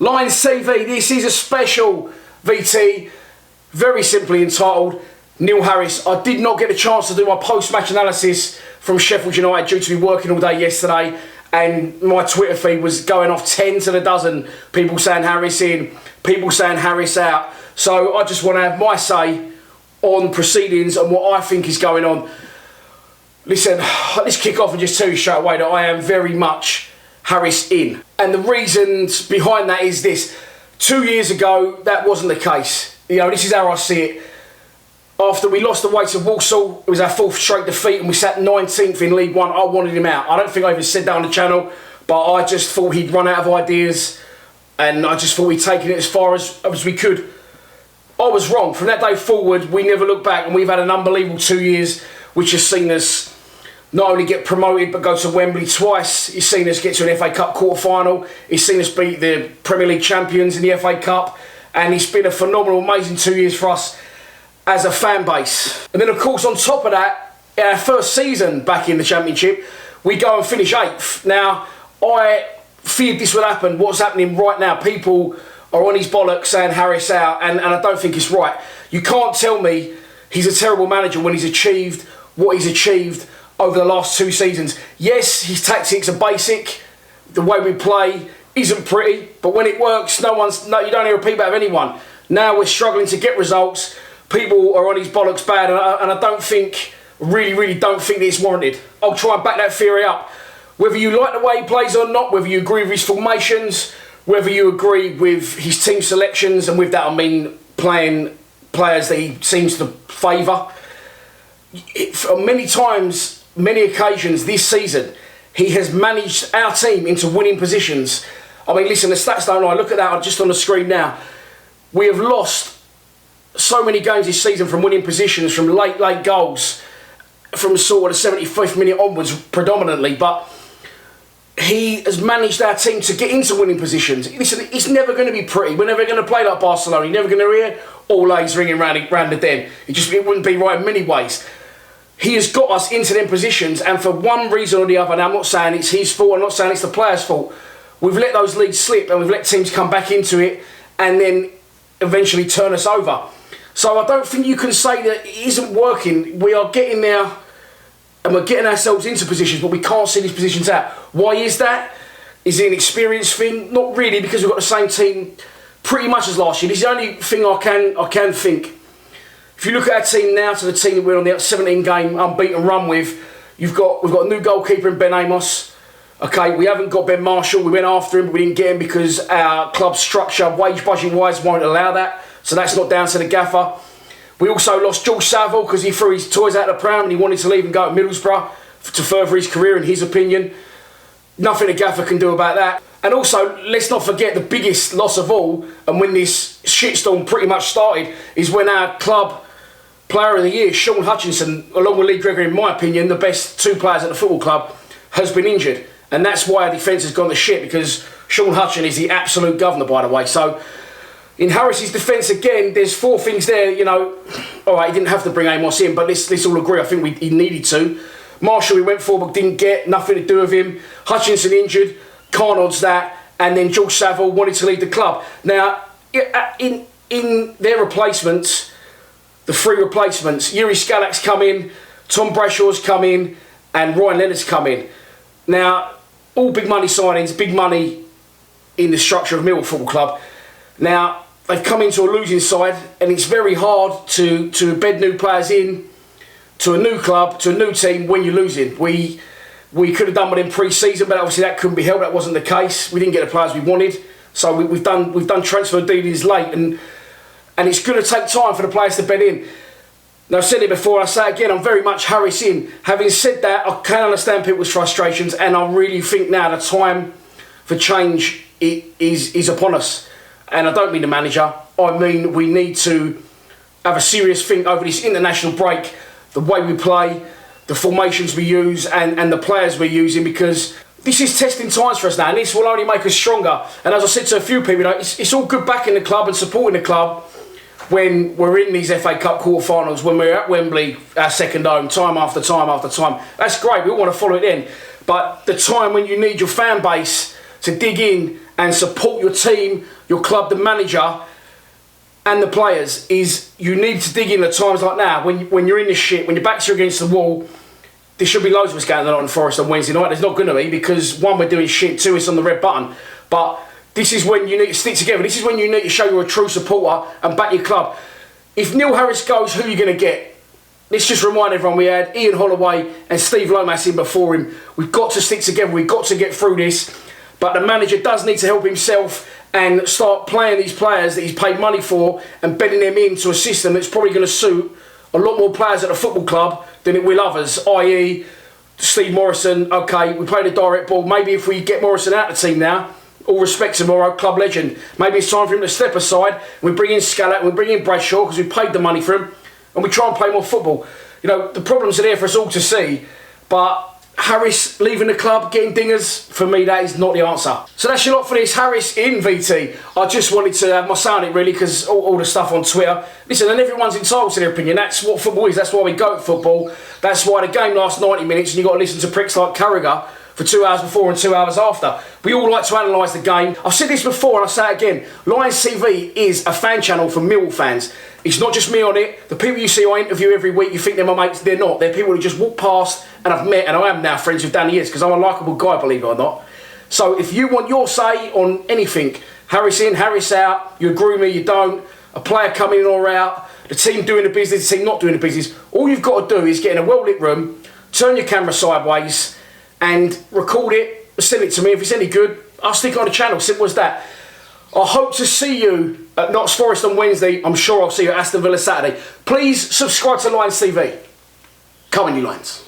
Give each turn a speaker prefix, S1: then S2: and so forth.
S1: Lions TV, this is a special VT, very simply entitled Neil Harris. I did not get a chance to do my post-match analysis from Sheffield United due to me working all day yesterday, and my Twitter feed was going off 10 to the dozen, people saying Harris in, people saying Harris out. So I just want to have my say on proceedings and what I think is going on. Listen, let's kick off and just tell you straight away that I am very much Harris in. And the reasons behind that is this. 2 years ago, that wasn't the case. You know, this is how I see it. After we lost away to Walsall, it was our fourth straight defeat and we sat 19th in League One. I wanted him out. I don't think I even said that on the channel, but I just thought he'd run out of ideas and I just thought we'd taken it as far as we could. I was wrong. From that day forward, we never looked back, and we've had an unbelievable 2 years, which has seen us not only get promoted but go to Wembley twice. He's seen us get to an FA Cup quarter-final. He's seen us beat the Premier League champions in the FA Cup, and it's been a phenomenal, amazing 2 years for us as a fan base. And then, of course, on top of that, our first season back in the Championship, we go and finish 8th. Now, I feared this would happen. What's happening right now, people are on his bollocks saying Harris out, and I don't think it's right. You can't tell me he's a terrible manager when he's achieved what he's achieved over the last 2 seasons. Yes, his tactics are basic. The way we play isn't pretty, but when it works, you don't hear a peep out of anyone. Now we're struggling to get results. People are on his bollocks bad, and I don't think, really don't think that it's warranted. I'll try and back that theory up. Whether you like the way he plays or not, whether you agree with his formations, whether you agree with his team selections, and with that I mean playing players that he seems to favour. Many times, many occasions this season, he has managed our team into winning positions. I mean, listen, the stats don't lie. Look at that just on the screen now. We have lost so many games this season from winning positions, from late goals, from sort of the 75th minute onwards predominantly, but he has managed our team to get into winning positions. Listen, it's never going to be pretty. We're never going to play like Barcelona. You're never going to hear all A's ringing round the den. It wouldn't be right in many ways. He has got us into them positions, and for one reason or the other, now I'm not saying it's his fault, I'm not saying it's the players' fault, we've let those leads slip and we've let teams come back into it and then eventually turn us over. So I don't think you can say that it isn't working. We are getting there and we're getting ourselves into positions, but we can't see these positions out. Why is that? Is it an experience thing? Not really, because we've got the same team pretty much as last year. This is the only thing I can think. If you look at our team now to the team that we're on the 17-game unbeaten run with, we've got a new goalkeeper in Ben Amos. Okay, we haven't got Ben Marshall. We went after him, but we didn't get him because our club structure, wage budget-wise, won't allow that. So that's not down to the gaffer. We also lost George Saville because he threw his toys out of the pram and he wanted to leave and go to Middlesbrough to further his career, in his opinion. Nothing the gaffer can do about that. And also, let's not forget the biggest loss of all, and when this shitstorm pretty much started, is when our club player of the year, Sean Hutchinson, along with Lee Gregory, in my opinion, the best 2 players at the football club, has been injured. And that's why our defence has gone to shit, because Sean Hutchinson is the absolute governor, by the way. So in Harris's defence, again, there's 4 things there, you know. All right, he didn't have to bring Amos in, but let's all agree, I think he needed to. Marshall, he went for, but didn't get, nothing to do with him. Hutchinson injured, can't odds that. And then George Saville wanted to leave the club. Now, in their replacements, the 3 replacements, Yuri Skalak's come in, Tom Brashaw's come in, and Ryan Leonard's come in. Now, all big money signings, big money in the structure of Millwall Football Club. Now, they've come into a losing side, and it's very hard to embed new players in to a new club, to a new team when you're losing. We could have done one in pre-season, but obviously that couldn't be helped. That wasn't the case. We didn't get the players we wanted, so we've done transfer dealings late, and it's going to take time for the players to bed in. Now, I've said it before, I say it again, I'm very much Harris in. Having said that, I can understand people's frustrations, and I really think now the time for change is upon us. And I don't mean the manager, I mean we need to have a serious think over this international break, the way we play, the formations we use, and the players we're using, because this is testing times for us now, and this will only make us stronger. And as I said to a few people, you know, it's all good backing the club and supporting the club when we're in these FA Cup quarterfinals, when we're at Wembley, our second home, time after time after time. That's great, we all want to follow it in. But the time when you need your fan base to dig in and support your team, your club, the manager and the players is you need to dig in at times like now when you're in the shit, when your backs are against the wall. There should be loads of us going on Forest on Wednesday night. There's not going to be because one, we're doing shit, two, it's on the red button. But this is when you need to stick together. This is when you need to show you're a true supporter and back your club. If Neil Harris goes, who are you going to get? Let's just remind everyone we had Ian Holloway and Steve Lomas in before him. We've got to stick together. We've got to get through this. But the manager does need to help himself and start playing these players that he's paid money for and bedding them into a system that's probably going to suit a lot more players at the football club than it will others, i.e. Steve Morrison. Okay, we played a direct ball. Maybe if we get Morrison out of the team now, all respect to our club legend, maybe it's time for him to step aside. We bring in Scallett, we bring in Bradshaw because we paid the money for him, and we try and play more football. You know, the problems are there for us all to see, but Harris leaving the club, getting dingers, for me that is not the answer. So that's your lot for this. Harris in VT. I just wanted to have my say on it really because all the stuff on Twitter. Listen, and everyone's entitled to their opinion. That's what football is. That's why we go to football. That's why the game lasts 90 minutes and you've got to listen to pricks like Carragher for 2 hours before and 2 hours after. We all like to analyse the game. I've said this before and I'll say it again. Lions TV is a fan channel for Millwall fans. It's not just me on it. The people you see I interview every week, you think they're my mates, they're not. They're people who just walk past and I've met and I am now friends with Danny is because I'm a likeable guy, believe it or not. So if you want your say on anything, Harris in, Harris out, you agree with me, you don't, a player coming in or out, the team doing the business, the team not doing the business, all you've got to do is get in a well-lit room, turn your camera sideways and record it, send it to me. If it's any good, I'll stick it on the channel, simple as that. I hope to see you at Notts Forest on Wednesday. I'm sure I'll see you at Aston Villa Saturday. Please subscribe to Lions TV. Come on, you Lions.